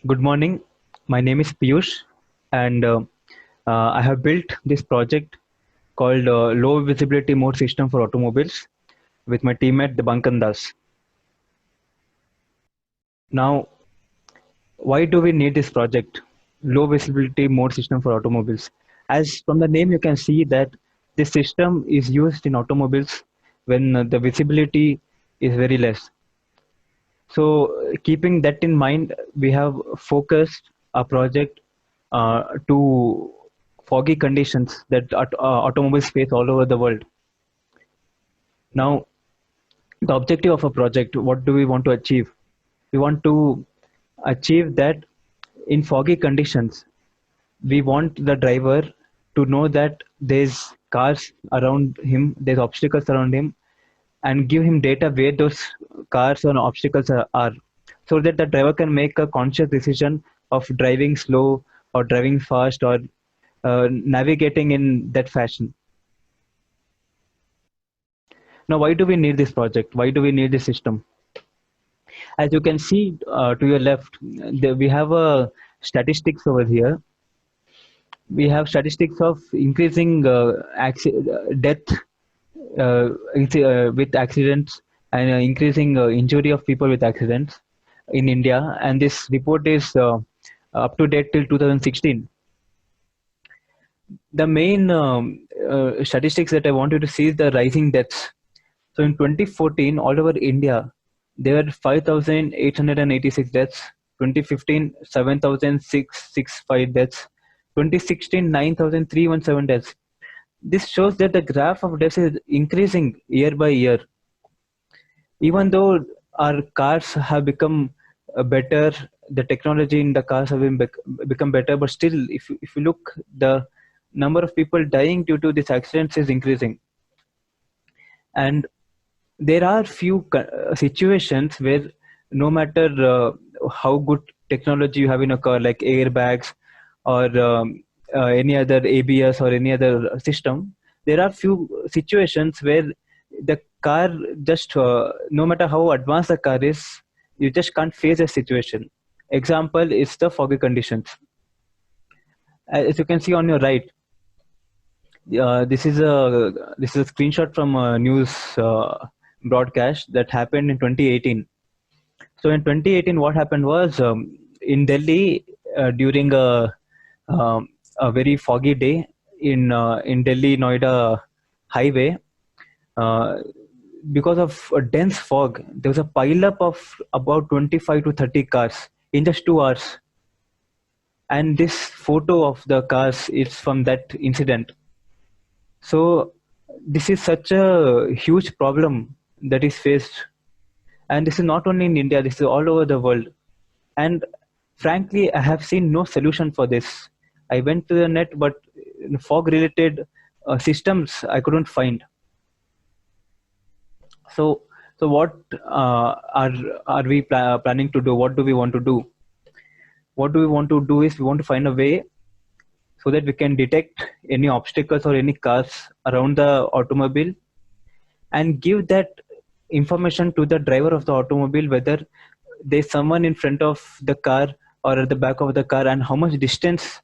Good morning. My name is Piyush, and I have built this project called Low Visibility Mode System for Automobiles with my teammate Dibankan Das. Now, why do we need this project? Low Visibility Mode System for Automobiles. As from the name, you can see that this system is used in automobiles when the visibility is very less. So, keeping that in mind, we have focused our project to foggy conditions that automobiles face all over the world. Now, the objective of a project, what do we want to achieve? We want to achieve that in foggy conditions, we want the driver to know that there's cars around him, there's obstacles around him, and give him data where those cars and obstacles are, so that the driver can make a conscious decision of driving slow or driving fast or navigating in that fashion. Now, why do we need this project? Why do we need this system? As you can see to your left, we have a statistics over here. We have statistics of increasing death with accidents and increasing injury of people with accidents in India. And this report is up to date till 2016. The main statistics that I wanted to see is the rising deaths. So in 2014, all over India, there were 5,886 deaths. 2015, 7,665 deaths. 2016, 9,317 deaths. This shows that the graph of deaths is increasing year by year. Even though our cars have become better, the technology in the cars have become better, but still, if you look, the number of people dying due to these accidents is increasing. And there are few situations where no matter how good technology you have in a car, like airbags or any other ABS or any other system, there are few situations where the car just no matter how advanced the car is, you just can't face a situation. Example is the foggy conditions. As you can see on your right, this is a screenshot from a news broadcast that happened in 2018. So in 2018, what happened was in Delhi during a very foggy day in Delhi Noida highway, uh, because of a dense fog, there was a pileup of about 25 to 30 cars in just 2 hours. And this photo of the cars is from that incident. So this is such a huge problem that is faced, and this is not only in India, this is all over the world. And frankly, I have seen no solution for this. I went to the net, but fog related systems I couldn't find. So so what are we planning to do? What do we want to do? What do we want to do is we want to find a way so that we can detect any obstacles or any cars around the automobile and give that information to the driver of the automobile, whether there's someone in front of the car or at the back of the car and how much distance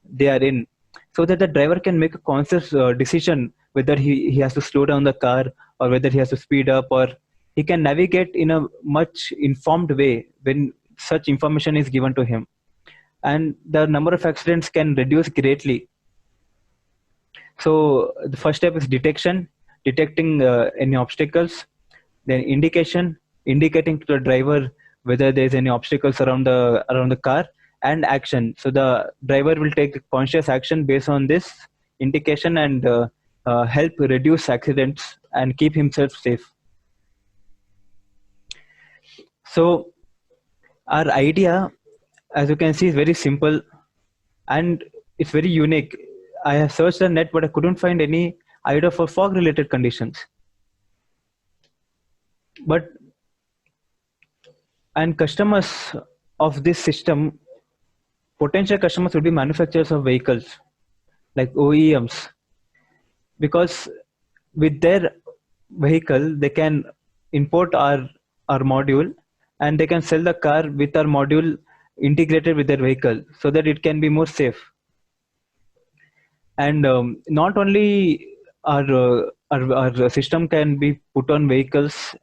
they are in, so that the driver can make a conscious decision whether he has to slow down the car or whether he has to speed up, or he can navigate in a much informed way when such information is given to him, and the number of accidents can reduce greatly. So the first step is detection, detecting any obstacles, then indication, indicating to the driver whether there's any obstacles around the car, and action. So the driver will take conscious action based on this indication and help reduce accidents and keep himself safe. So our idea, as you can see, is very simple and it's very unique. I have searched the net, but I couldn't find any idea for fog related conditions. But and customers of this system, potential customers would be manufacturers of vehicles like OEMs, because with their vehicle they can import our module and they can sell the car with our module integrated with their vehicle so that it can be more safe. And not only our system can be put on vehicles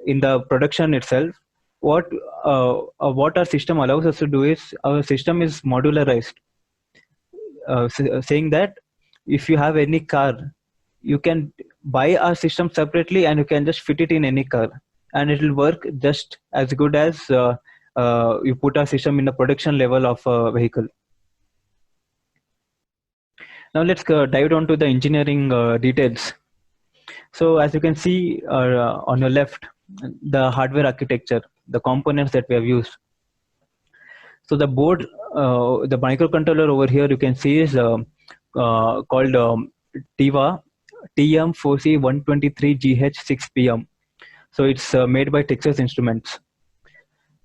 in the production itself. What our system allows us to do is, our system is modularized, saying that if you have any car, you can buy our system separately and you can just fit it in any car, and it will work just as good as you put our system in the production level of a vehicle. Now let's dive down to the engineering details. So as you can see on your left, the hardware architecture, the components that we have used. So the board, the microcontroller over here, you can see is called TIVA TM4C123GH6PM. So it's made by Texas Instruments.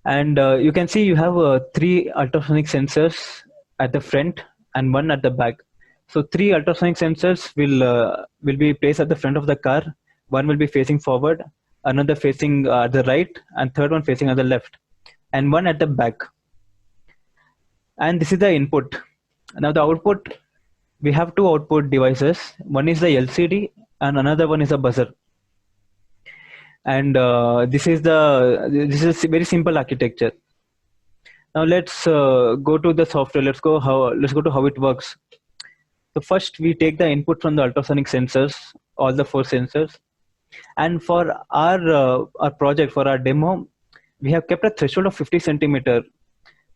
And you can see you have 3 ultrasonic sensors at the front and 1 at the back. So 3 ultrasonic sensors will be placed at the front of the car. 1 will be facing forward, another facing the right, and third one facing at the left, and 1 at the back. And this is the input. Now the output, we have 2 output devices. One is the LCD and another one is a buzzer. And this is very simple architecture. Now let's go to the software. Let's go to how it works. So first we take the input from the ultrasonic sensors, all the 4 sensors. And for our project, for our demo, we have kept a threshold of 50 centimeter.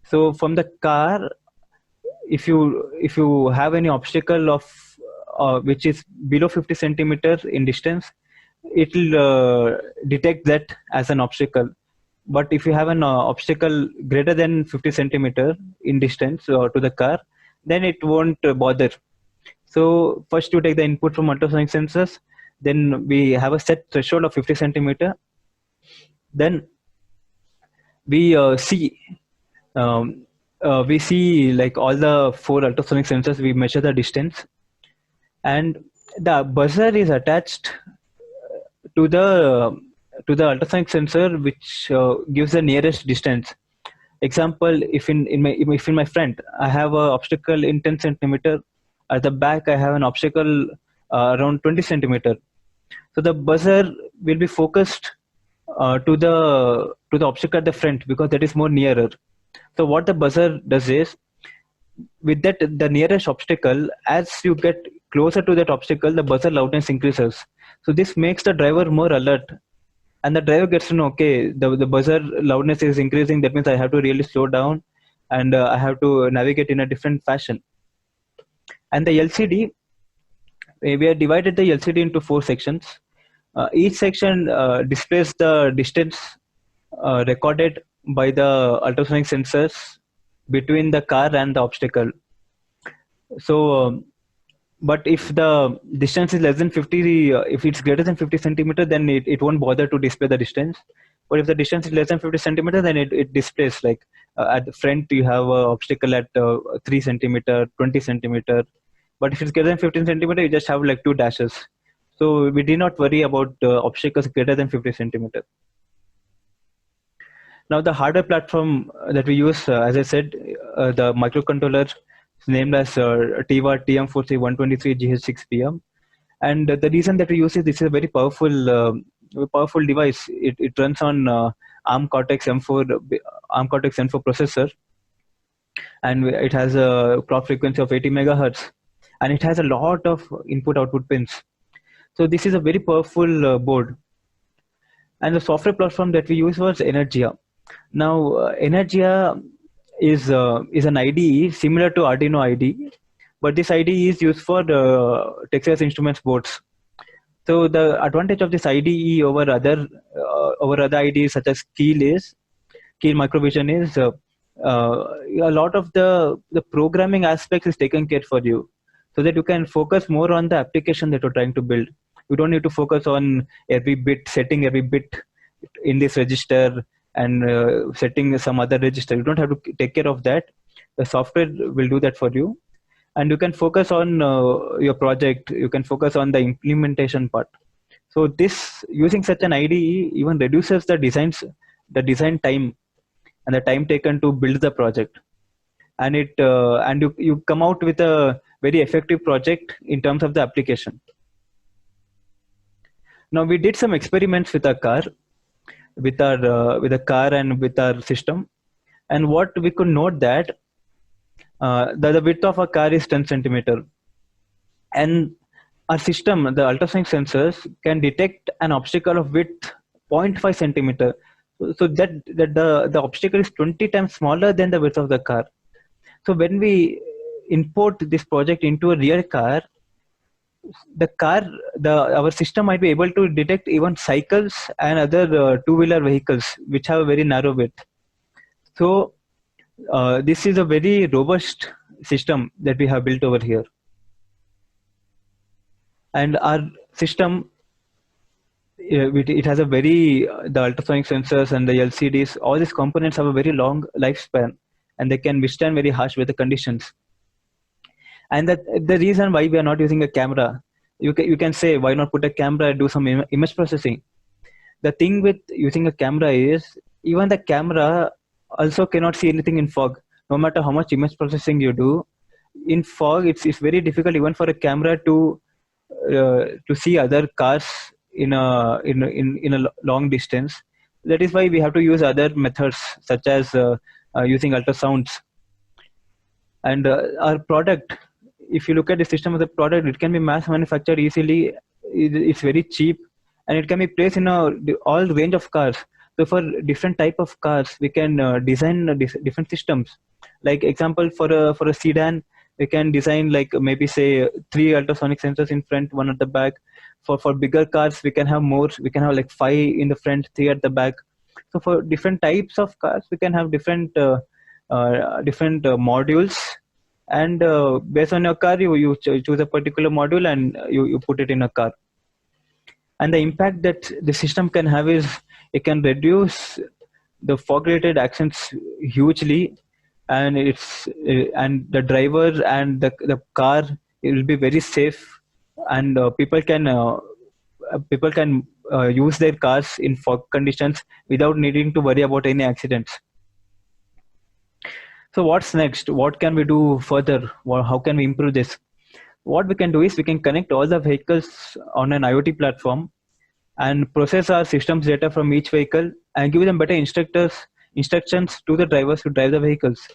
So from the car, if you have any obstacle of which is below 50 centimeters in distance, it will detect that as an obstacle. But if you have an obstacle greater than 50 centimeter in distance to the car, then it won't bother. So first you take the input from ultrasonic sensors, then we have a set threshold of 50 centimeter. Then we see like all the 4 ultrasonic sensors. We measure the distance, and the buzzer is attached to the ultrasonic sensor, which gives the nearest distance. Example, if in my front I have an obstacle in 10 centimeter, at the back I have an obstacle around 20 centimeter. So the buzzer will be focused to the obstacle at the front because that is more nearer. So what the buzzer does is, with that the nearest obstacle, as you get closer to that obstacle, the buzzer loudness increases. So this makes the driver more alert, and the driver gets to know, okay, the buzzer loudness is increasing. That means I have to really slow down, and I have to navigate in a different fashion. And the LCD, we have divided the LCD into 4 sections. Each section displays the distance recorded by the ultrasonic sensors between the car and the obstacle. So but if the distance is less than 50, if it's greater than 50 centimeter, then it won't bother to display the distance. But if the distance is less than 50 centimeter, then it displays, like at the front you have an obstacle at 3 centimeter, 20 centimeter. But if it's greater than 15 centimeter, you just have like 2 dashes. So we did not worry about obstacles greater than 50 centimeter. Now the hardware platform that we use, as I said, the microcontroller is named as TIVA TM4C123GH6PM. And the reason that we use it, this is a very powerful device. It runs on ARM Cortex M4 processor, and it has a clock frequency of 80 megahertz, and it has a lot of input-output pins. So this is a very powerful board. And the software platform that we use was Energia. Now Energia is an IDE similar to Arduino IDE, but this IDE is used for Texas Instruments boards. So the advantage of this IDE over other IDEs such as Keel Microvision is a lot of the programming aspects is taken care for you, so that you can focus more on the application that you're trying to build. You don't need to focus on setting every bit in this register and setting some other register. You don't have to take care of that. The software will do that for you, and you can focus on your project. You can focus on the implementation part. So this, using such an IDE, even reduces the design time, and the time taken to build the project, and you come out with a very effective project in terms of the application. Now we did some experiments with a car, with a car and with our system, and what we could note that the width of a car is 10 centimeter, and our system, the ultrasonic sensors, can detect an obstacle of width 0.5 centimeter. So that the obstacle is 20 times smaller than the width of the car. So when we import this project into a real car, the car, our system might be able to detect even cycles and other two-wheeler vehicles which have a very narrow width. So this is a very robust system that we have built over here. And our system, it has a very, the ultrasonic sensors and the LCDs, all these components have a very long lifespan, and they can withstand very harsh weather conditions. And that the reason why we are not using a camera, you can say, why not put a camera and do some image processing? The thing with using a camera is, even the camera also cannot see anything in fog. No matter how much image processing you do, in fog, it's very difficult even for a camera to see other cars in a long distance. That is why we have to use other methods, such as using ultrasounds. And our product, if you look at the system of the product, it can be mass manufactured easily. It's very cheap, and it can be placed in all range of cars. So for different type of cars, we can design different systems. Like example, for a sedan, we can design like maybe say 3 ultrasonic sensors in front, 1 at the back. For bigger cars, we can have more. We can have like 5 in the front, 3 at the back. So for different types of cars, we can have different modules, and based on your car, you choose a particular module and you put it in a car. And the impact that the system can have is, it can reduce the fog related accidents hugely, and and the driver and the car, it will be very safe, and people can use their cars in fog conditions without needing to worry about any accidents. So what's next? What can we do further? How can we improve this? What we can do is, we can connect all the vehicles on an IoT platform and process our systems data from each vehicle and give them better instructions to the drivers to drive the vehicles.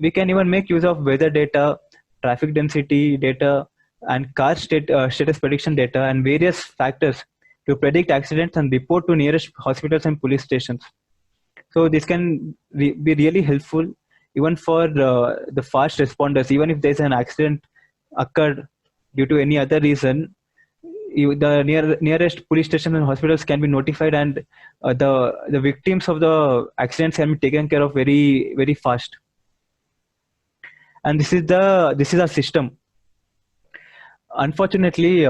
We can even make use of weather data, traffic density data, and car status prediction data, and various factors to predict accidents and report to nearest hospitals and police stations. So this can be really helpful even for the fast responders. Even if there's an accident occurred due to any other reason, the nearest police stations and hospitals can be notified, and the victims of the accidents can be taken care of very, very fast. And this is our system. Unfortunately,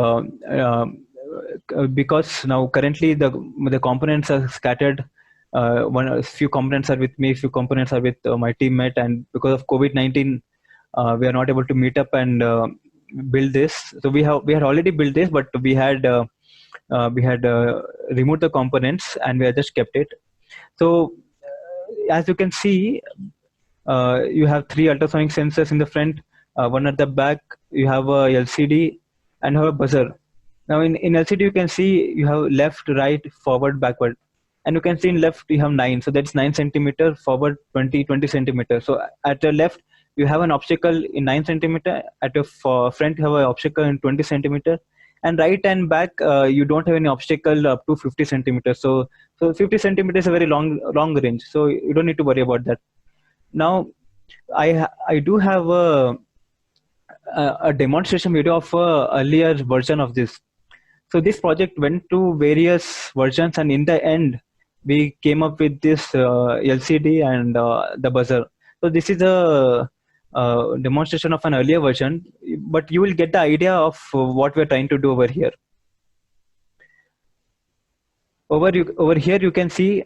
because now currently the components are scattered. A few components are with me, few components are with my teammate, and because of COVID-19, we are not able to meet up and build this. So we had already built this, but we had removed the components and we had just kept it. So as you can see, you have 3 ultrasonic sensors in the front, 1 at the back. You have a LCD and have a buzzer. Now in LCD, you can see you have left, right, forward, backward. And you can see in left, you have 9. So that's 9 centimeter, forward 20 centimeter. So at the left, you have an obstacle in 9 centimeter. At your front, you have an obstacle in 20 centimeter. And right and back, you don't have any obstacle up to 50 centimeters. So 50 centimeters is a very long range. So you don't need to worry about that. Now, I do have a demonstration video of a earlier version of this. So this project went to various versions, and in the end, we came up with this LCD and the buzzer. So this is a demonstration of an earlier version, but you will get the idea of what we're trying to do over here. Over here you can see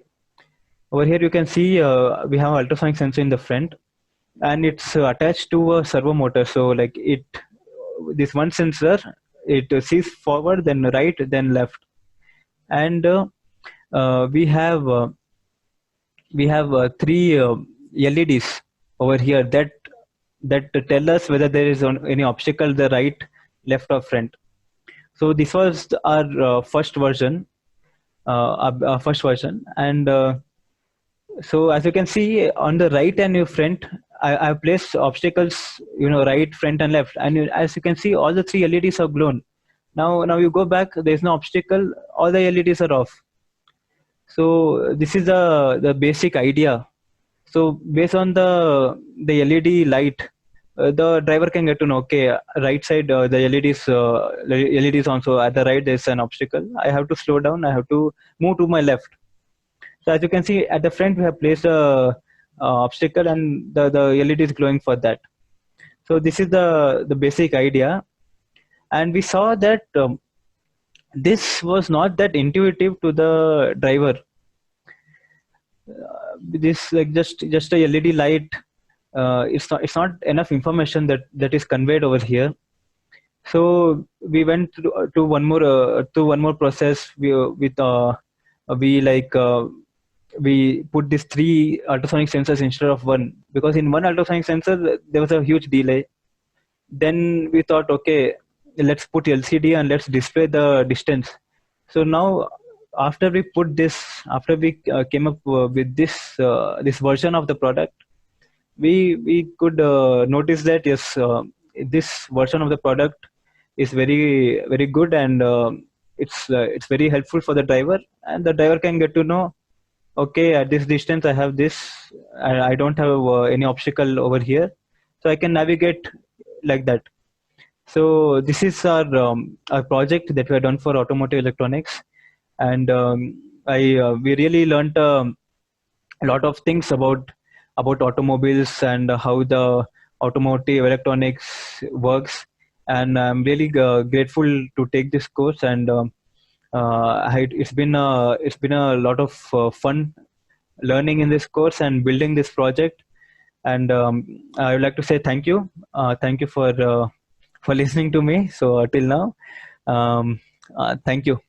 we have an ultrasonic sensor in the front, and it's attached to a servo motor. So like this one sensor, it sees forward, then right, then left, and we have we have three LEDs over here that tell us whether there is any obstacle the right, left, or front. So this was our first version, and so as you can see on the right and your front, I've placed obstacles, right, front, and left, and as you can see, all the three LEDs are glowing. Now you go back, there's no obstacle, all the LEDs are off. So this is the basic idea. So based on the LED light, the driver can get to know, okay, right side, the LEDs on, so at the right there's an obstacle. I have to slow down. I have to move to my left. So as you can see at the front, we have placed a obstacle, and the LED is glowing for that. So this is the basic idea, and we saw that this was not that intuitive to the driver. This, like, just a LED light. It's not enough information that is conveyed over here. So we went to one more process. We put these three ultrasonic sensors instead of one, because in one ultrasonic sensor there was a huge delay. Then we thought, okay, let's put LCD and let's display the distance. So now, after we came up with this version of the product, we could notice that, yes, this version of the product is very very good, and it's very helpful for the driver, and the driver can get to know, okay, at this distance I have this, I don't have any obstacle over here, so I can navigate like that. So this is our project that we have done for automotive electronics, and we really learned a lot of things about automobiles and how the automotive electronics works. And I'm really grateful to take this course, and it's been a lot of fun learning in this course and building this project. And I would like to say thank you for listening to me. So till now, thank you.